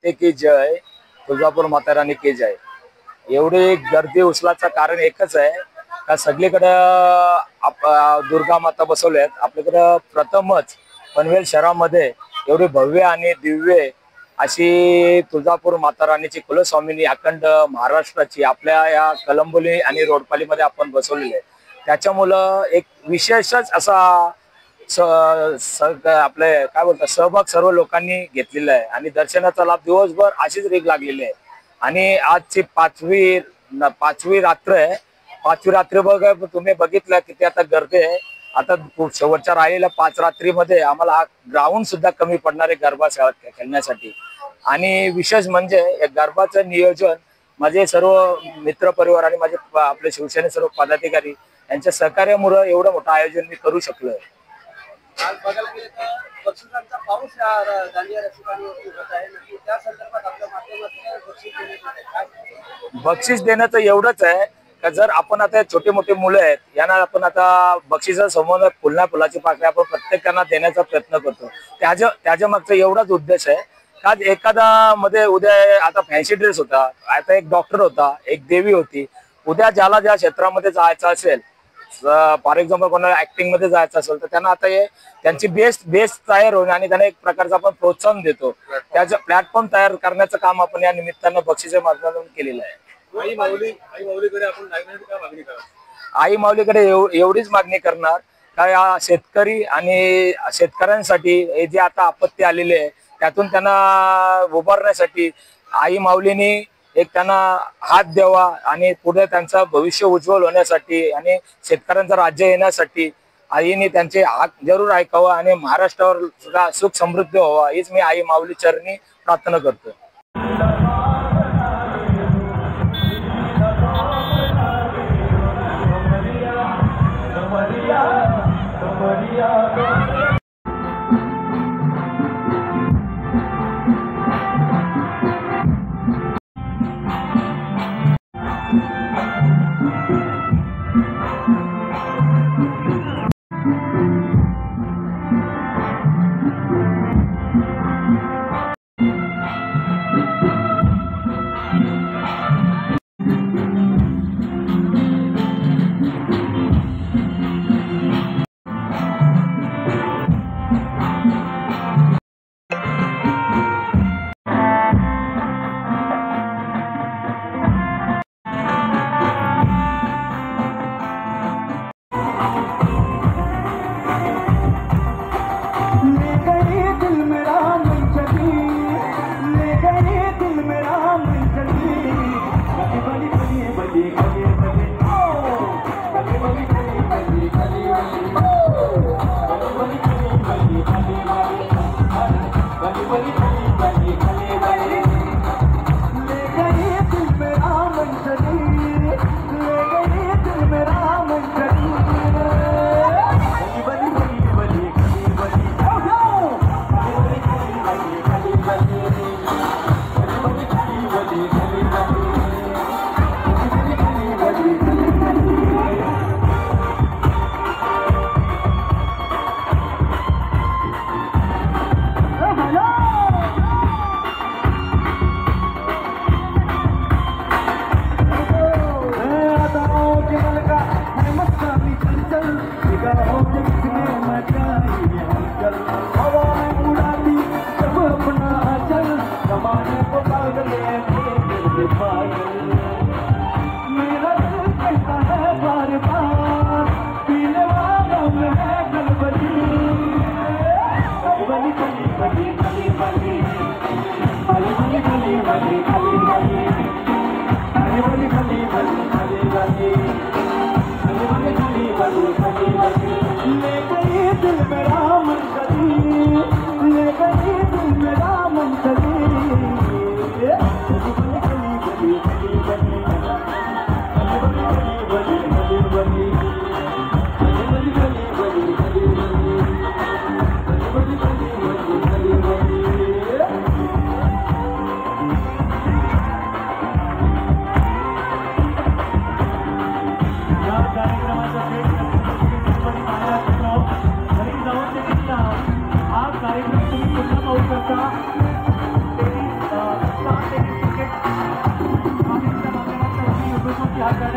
माते की जय, तुळजापूर माता रानी की जय. एवढी गर्दी उचलाचं कारण एकच आहे का सगळीकडं दुर्गा माता बसवल्यात. आपल्याकडं प्रथमच पनवेल शहरामध्ये एवढी भव्य आणि दिव्य अशी तुळजापूर माता रानीची कुलस्वामिनी अखंड महाराष्ट्राची आपल्या या कलंबोली आणि रोडपालीमध्ये आपण बसवलेली आहे. त्याच्यामुळं एक विशेषच असा आपले काय बोलतात सहभाग सर्व लोकांनी घेतलेला आहे आणि दर्शनाचा लाभ दिवसभर अशीच रीग लागलेली आहे. आणि आजची पाचवी रात्र आहे. पाचवी रात्री बघा तुम्ही बघितलं किती आता गर्दी आहे. आता शेवटच्या राहिलेल्या 5 रात्रीमध्ये आम्हाला हा ग्राउंड सुद्धा कमी पडणार आहे गरबा खेळण्यासाठी. आणि विशेष म्हणजे या गरबाचं नियोजन माझे सर्व मित्र परिवार आणि माझे आपले शिवसेने सर्व पदाधिकारी यांच्या सहकार्यामुळे एवढं मोठं आयोजन मी करू शकलोय. आज बघायला गेलं तर बक्षिसांचा पाऊस या दांडिया रसिकांवरती होत आहे. त्या संदर्भात आपल्या माध्यमातून बक्षीस देणं तर एवढंच आहे का जर आपण आता छोटे मोठे मुलं आहेत यांना आपण आता बक्षिसासमोर फुलाची पाकळी आपण प्रत्येकांना देण्याचा प्रयत्न करतो. त्याच्या मागचा एवढाच उद्देश आहे का एखादा मध्ये उद्या आता फॅन्सी ड्रेस होता, आता एक डॉक्टर होता, एक देवी होती. उद्या ज्याला ज्या क्षेत्रामध्ये जायचं असेल, फॉर एक्झाम्पल कोणाला ऍक्टिंग मध्ये जायचं असेल तर त्यांना आता त्यांची बेस तयार होणे आणि त्यांना एक प्रकारचं आपण प्रोत्साहन देतो. त्याचं प्लॅटफॉर्म तयार करण्याचं काम आपण या निमित्तानं बक्षिसाच्या माध्यमातून केलेलं आहे. आई माऊलीकडे आपण काय मागणी करा? आई माऊलीकडे एवढीच मागणी करणार का या शेतकरी आणि शेतकऱ्यांसाठी हे जे आता आपत्ती आलेली आहे त्यातून त्यांना उभारण्यासाठी आई माऊलीनी एक त्यांना हात द्यावा आणि पुढे त्यांचं भविष्य उज्ज्वल होण्यासाठी आणि शेतकऱ्यांचं राज्य येण्यासाठी आईने त्यांचे हात जरूर ऐकावं आणि महाराष्ट्रावर सुद्धा सुख समृद्धी व्हावा हीच मी आई माऊली चरणी प्रार्थना करतो.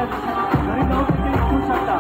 घरी जाऊन तिथे शिकू शकता.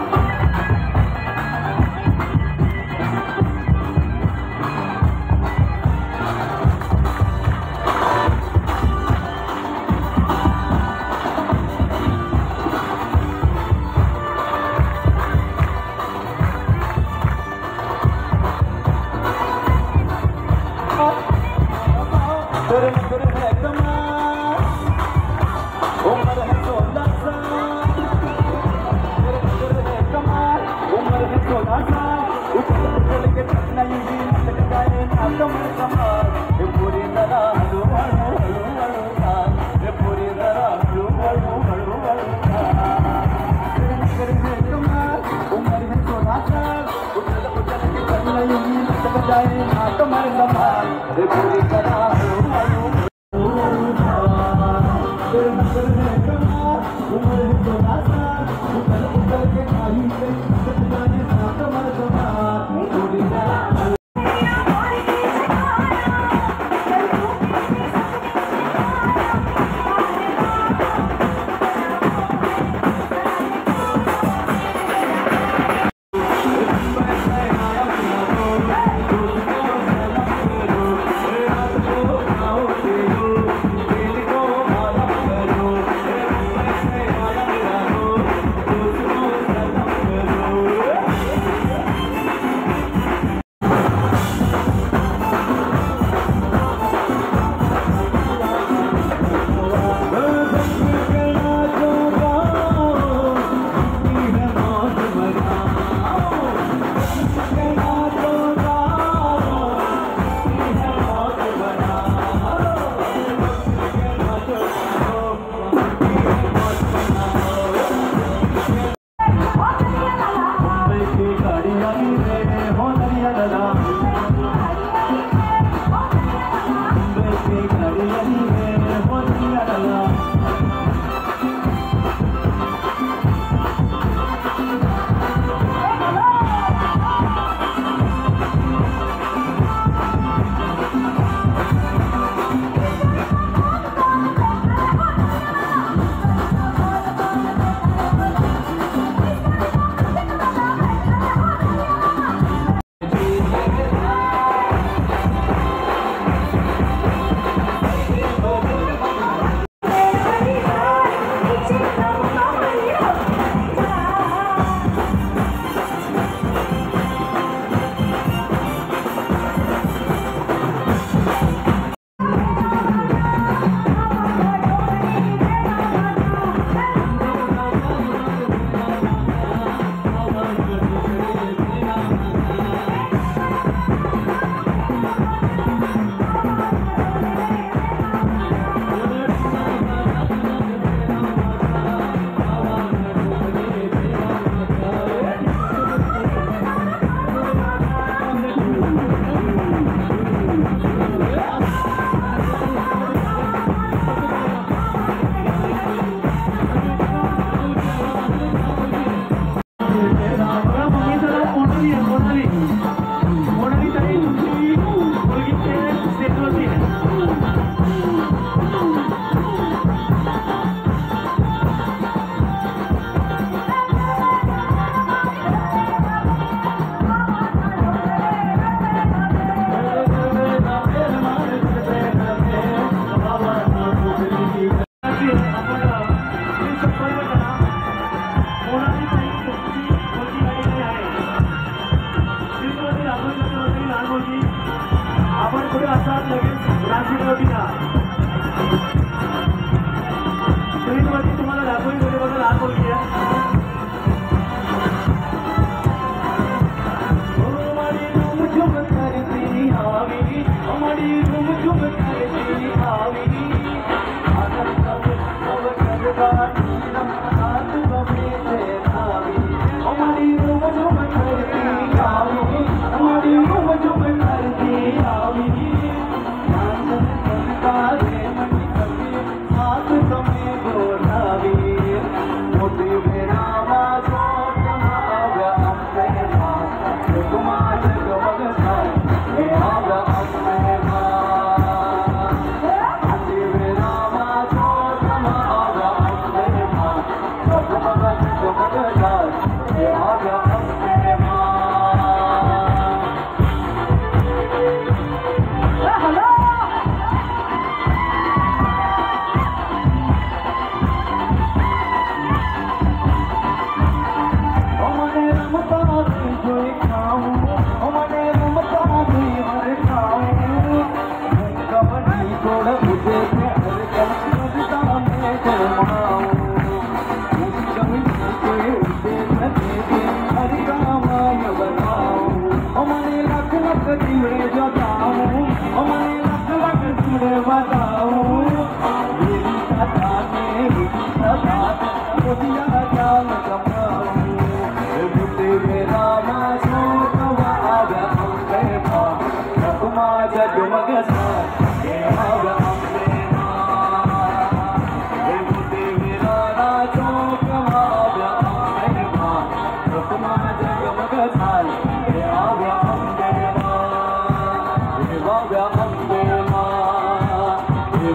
Hare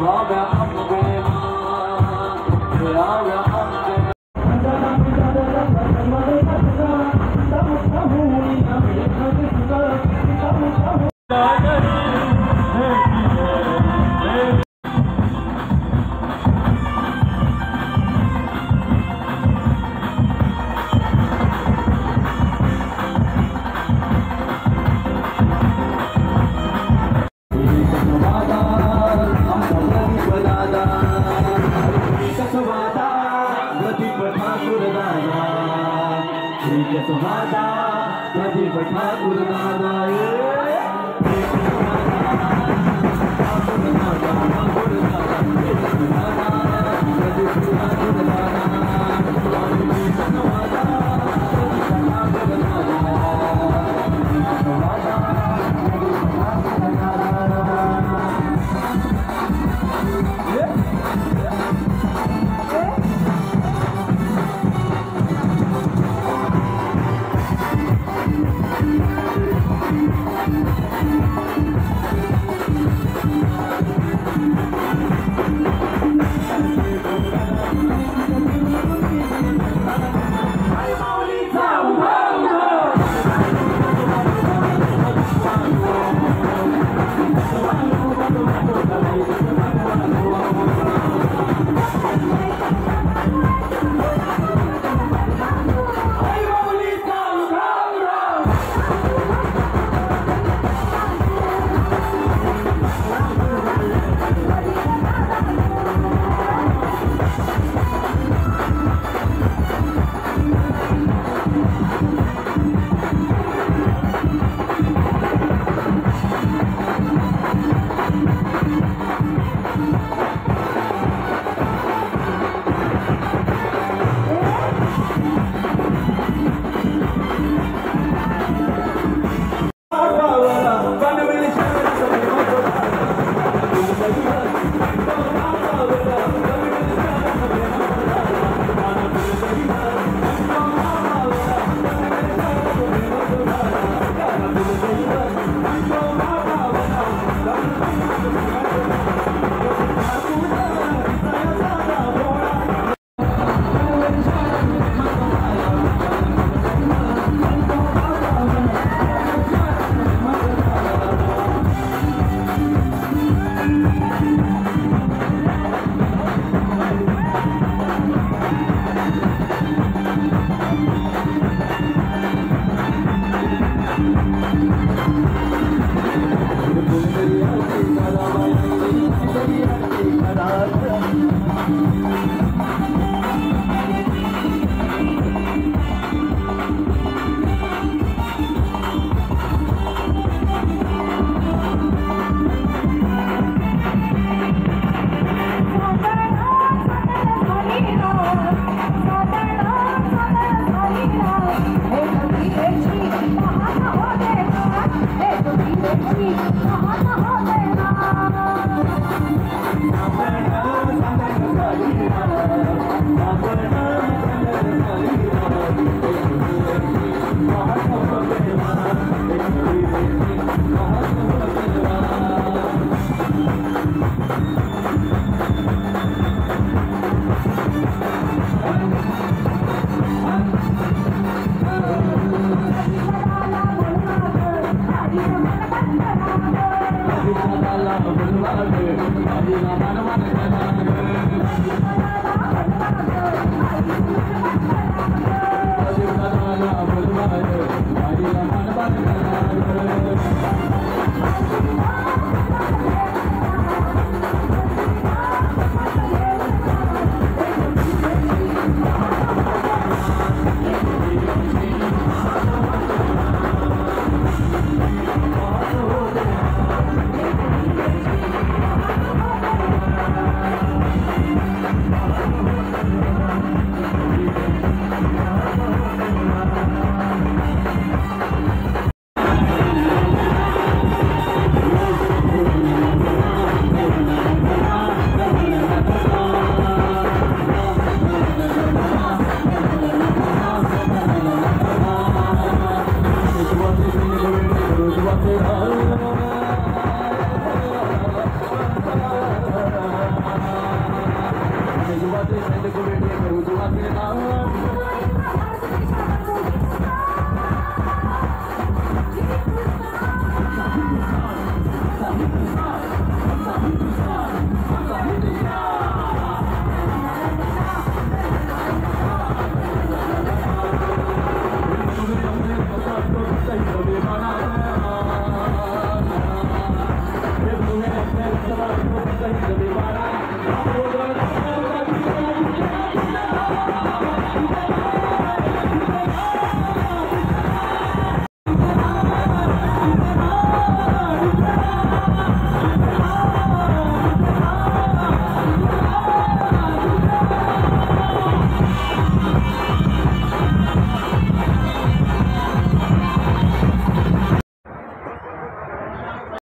देवाव्या अंबे देवाव्या अंबे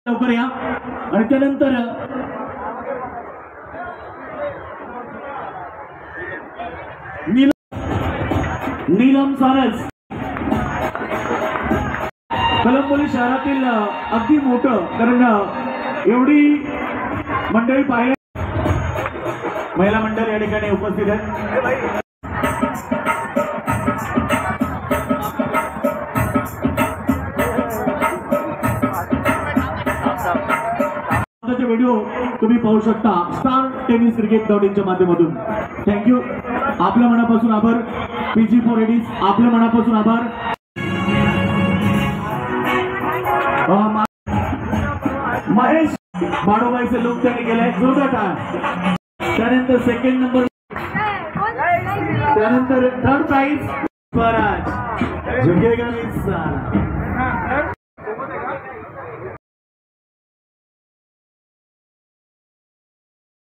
लवकर या आणि त्यानंतर नीलम सारस कळंबोली शहरातील अगदी मोठं, कारण एवढी मंडळी पाहिल्या, महिला मंडळ या ठिकाणी उपस्थित आहेत. व्हिडिओ तुम्ही पाहू शकता स्टार टेनिस क्रिकेट.in च्या माध्यमातून. थँक्यू. आपल्या मनापासून आभार. PG4 लेडीज आपल्या मनापासून आभार. महेश बाडोबाईचे लोक त्यांनी केलंय जोरदार. त्यानंतर सेकंड नंबर, त्यानंतर थर्ड प्राइज स्वराज झुकेगा नहीं साला.